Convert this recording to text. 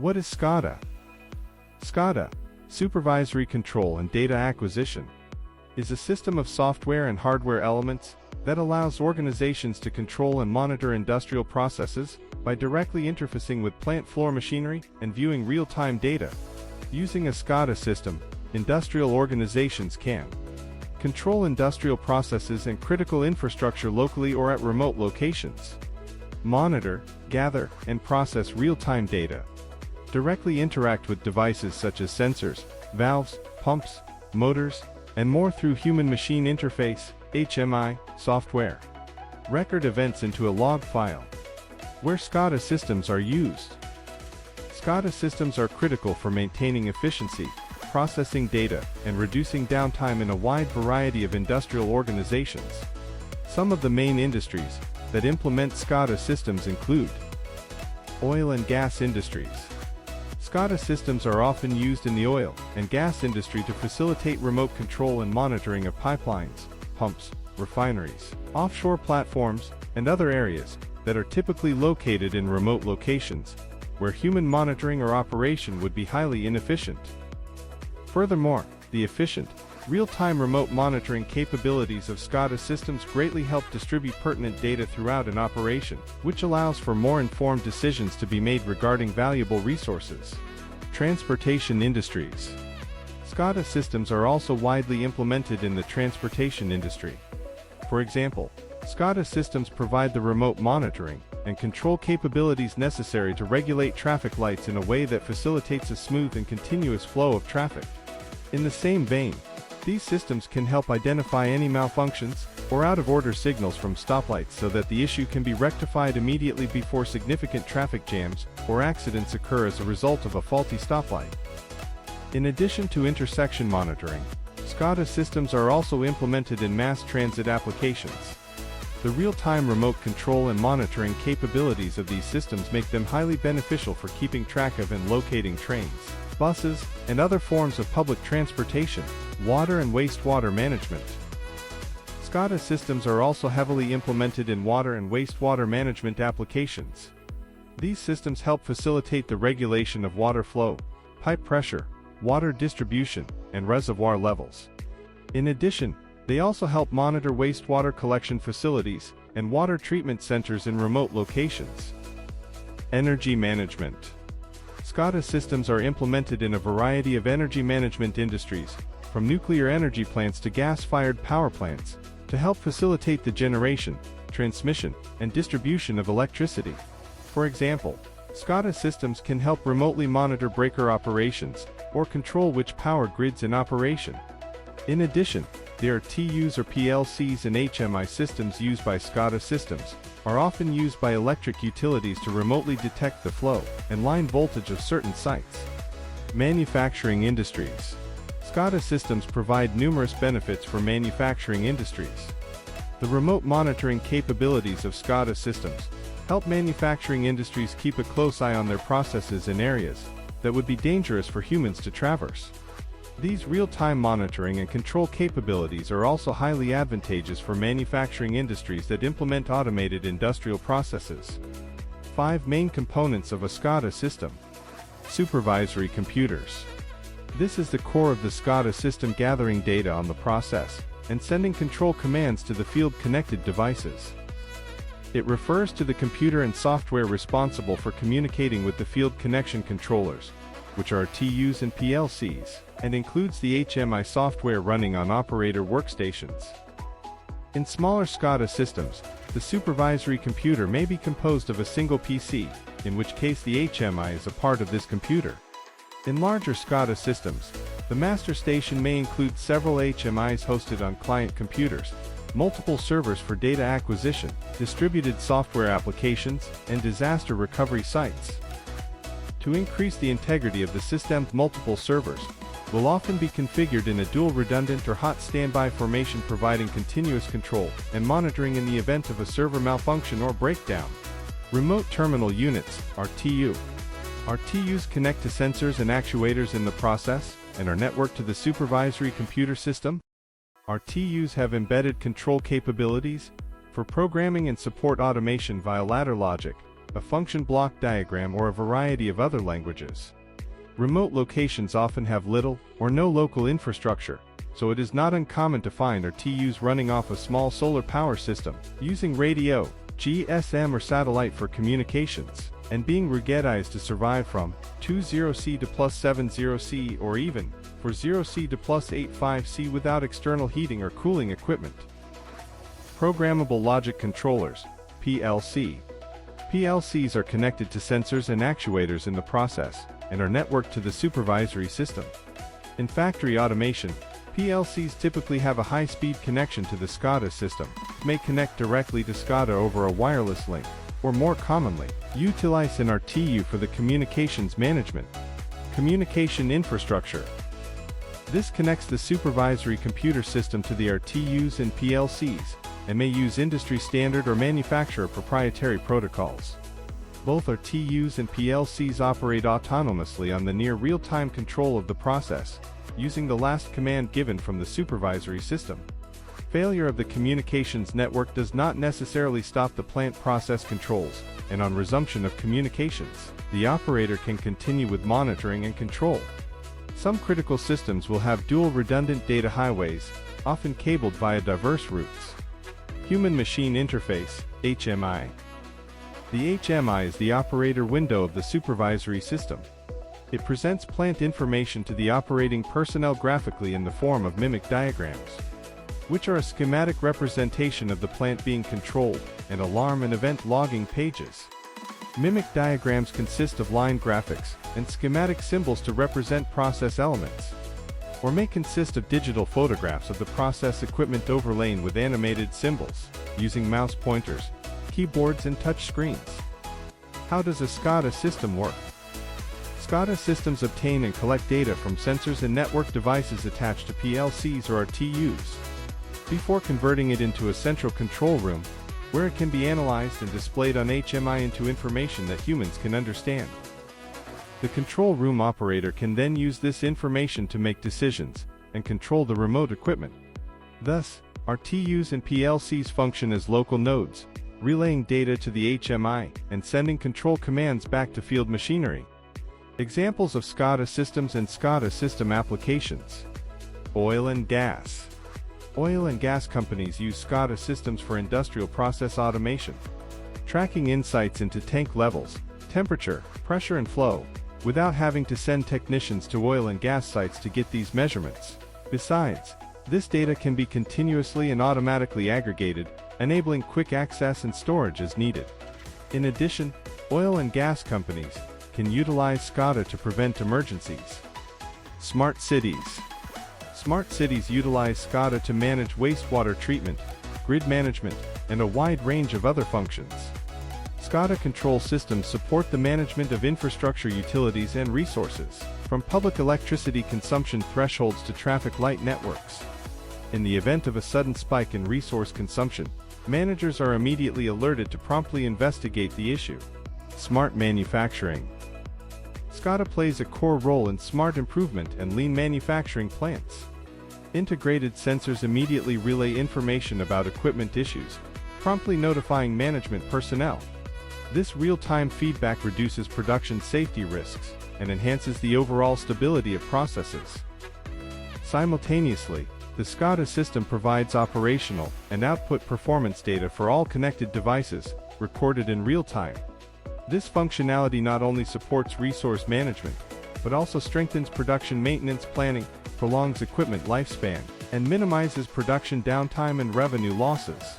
What is SCADA? SCADA, Supervisory Control and Data Acquisition, is a system of software and hardware elements that allows organizations to control and monitor industrial processes by directly interfacing with plant floor machinery and viewing real-time data. Using a SCADA system, industrial organizations can control industrial processes and critical infrastructure locally or at remote locations, monitor, gather, and process real-time data, directly interact with devices such as sensors, valves, pumps, motors, and more through human-machine interface, HMI, software. Record events into a log file. Where SCADA systems are used. SCADA systems are critical for maintaining efficiency, processing data, and reducing downtime in a wide variety of industrial organizations. Some of the main industries that implement SCADA systems include oil and gas industries. SCADA systems are often used in the oil and gas industry to facilitate remote control and monitoring of pipelines, pumps, refineries, offshore platforms, and other areas that are typically located in remote locations, where human monitoring or operation would be highly inefficient. Furthermore, the efficient, real-time remote monitoring capabilities of SCADA systems greatly help distribute pertinent data throughout an operation, which allows for more informed decisions to be made regarding valuable resources. Transportation industries. SCADA systems are also widely implemented in the transportation industry. For example, SCADA systems provide the remote monitoring and control capabilities necessary to regulate traffic lights in a way that facilitates a smooth and continuous flow of traffic. In the same vein, these systems can help identify any malfunctions or out-of-order signals from stoplights so that the issue can be rectified immediately before significant traffic jams or accidents occur as a result of a faulty stoplight. In addition to intersection monitoring, SCADA systems are also implemented in mass transit applications. The real-time remote control and monitoring capabilities of these systems make them highly beneficial for keeping track of and locating trains, buses, and other forms of public transportation, water and wastewater management. SCADA systems are also heavily implemented in water and wastewater management applications. These systems help facilitate the regulation of water flow, pipe pressure, water distribution, and reservoir levels. In addition, they also help monitor wastewater collection facilities and water treatment centers in remote locations. Energy management. SCADA systems are implemented in a variety of energy management industries, from nuclear energy plants to gas-fired power plants, to help facilitate the generation, transmission, and distribution of electricity. For example, SCADA systems can help remotely monitor breaker operations or control which power grids in operation. In addition, there are TUs or PLCs and HMI systems used by SCADA systems, are often used by electric utilities to remotely detect the flow and line voltage of certain sites. Manufacturing industries. SCADA systems provide numerous benefits for manufacturing industries. The remote monitoring capabilities of SCADA systems help manufacturing industries keep a close eye on their processes in areas that would be dangerous for humans to traverse. These real-time monitoring and control capabilities are also highly advantageous for manufacturing industries that implement automated industrial processes. 5 main components of a SCADA system. Supervisory computers. This is the core of the SCADA system, gathering data on the process and sending control commands to the field-connected devices. It refers to the computer and software responsible for communicating with the field connection controllers, which are TUs and PLCs, and includes the HMI software running on operator workstations. In smaller SCADA systems, the supervisory computer may be composed of a single PC, in which case the HMI is a part of this computer. In larger SCADA systems, the master station may include several HMIs hosted on client computers, multiple servers for data acquisition, distributed software applications, and disaster recovery sites. To increase the integrity of the system, multiple servers will often be configured in a dual redundant or hot standby formation, providing continuous control and monitoring in the event of a server malfunction or breakdown. Remote terminal units, RTU. RTUs connect to sensors and actuators in the process and are networked to the supervisory computer system. RTUs have embedded control capabilities for programming and support automation via ladder logic, a function block diagram, or a variety of other languages. Remote locations often have little or no local infrastructure, so it is not uncommon to find RTUs running off a small solar power system, using radio, GSM or satellite for communications, and being ruggedized to survive from 20C to +70C or even for 0C to +85C without external heating or cooling equipment. Programmable Logic Controllers, PLC. PLCs are connected to sensors and actuators in the process, and are networked to the supervisory system. In factory automation, PLCs typically have a high-speed connection to the SCADA system, may connect directly to SCADA over a wireless link, or more commonly, utilize an RTU for the communications management. Communication infrastructure. This connects the supervisory computer system to the RTUs and PLCs, and may use industry standard or manufacturer proprietary protocols. Both RTUs and PLCs operate autonomously on the near real-time control of the process, using the last command given from the supervisory system. Failure of the communications network does not necessarily stop the plant process controls, and on resumption of communications, the operator can continue with monitoring and control. Some critical systems will have dual redundant data highways, often cabled via diverse routes. Human-machine interface, HMI. The HMI is the operator window of the supervisory system. It presents plant information to the operating personnel graphically in the form of mimic diagrams, which are a schematic representation of the plant being controlled, and alarm and event logging pages. Mimic diagrams consist of line graphics and schematic symbols to represent process elements, or may consist of digital photographs of the process equipment overlain with animated symbols, using mouse pointers, keyboards and touch screens. How does a SCADA system work? SCADA systems obtain and collect data from sensors and network devices attached to PLCs or RTUs, before converting it into a central control room, where it can be analyzed and displayed on HMI into information that humans can understand. The control room operator can then use this information to make decisions and control the remote equipment. Thus, RTUs and PLCs function as local nodes, relaying data to the HMI and sending control commands back to field machinery. Examples of SCADA systems and SCADA system applications. Oil and gas. Oil and gas companies use SCADA systems for industrial process automation, tracking insights into tank levels, temperature, pressure and flow, without having to send technicians to oil and gas sites to get these measurements. Besides, this data can be continuously and automatically aggregated, enabling quick access and storage as needed. In addition, oil and gas companies can utilize SCADA to prevent emergencies. Smart cities. Smart cities utilize SCADA to manage wastewater treatment, grid management, and a wide range of other functions. SCADA control systems support the management of infrastructure utilities and resources, from public electricity consumption thresholds to traffic light networks. In the event of a sudden spike in resource consumption, managers are immediately alerted to promptly investigate the issue. Smart manufacturing. SCADA plays a core role in smart improvement and lean manufacturing plants. Integrated sensors immediately relay information about equipment issues, promptly notifying management personnel. This real-time feedback reduces production safety risks and enhances the overall stability of processes. Simultaneously, the SCADA system provides operational and output performance data for all connected devices, recorded in real time. This functionality not only supports resource management, but also strengthens production maintenance planning, prolongs equipment lifespan, and minimizes production downtime and revenue losses.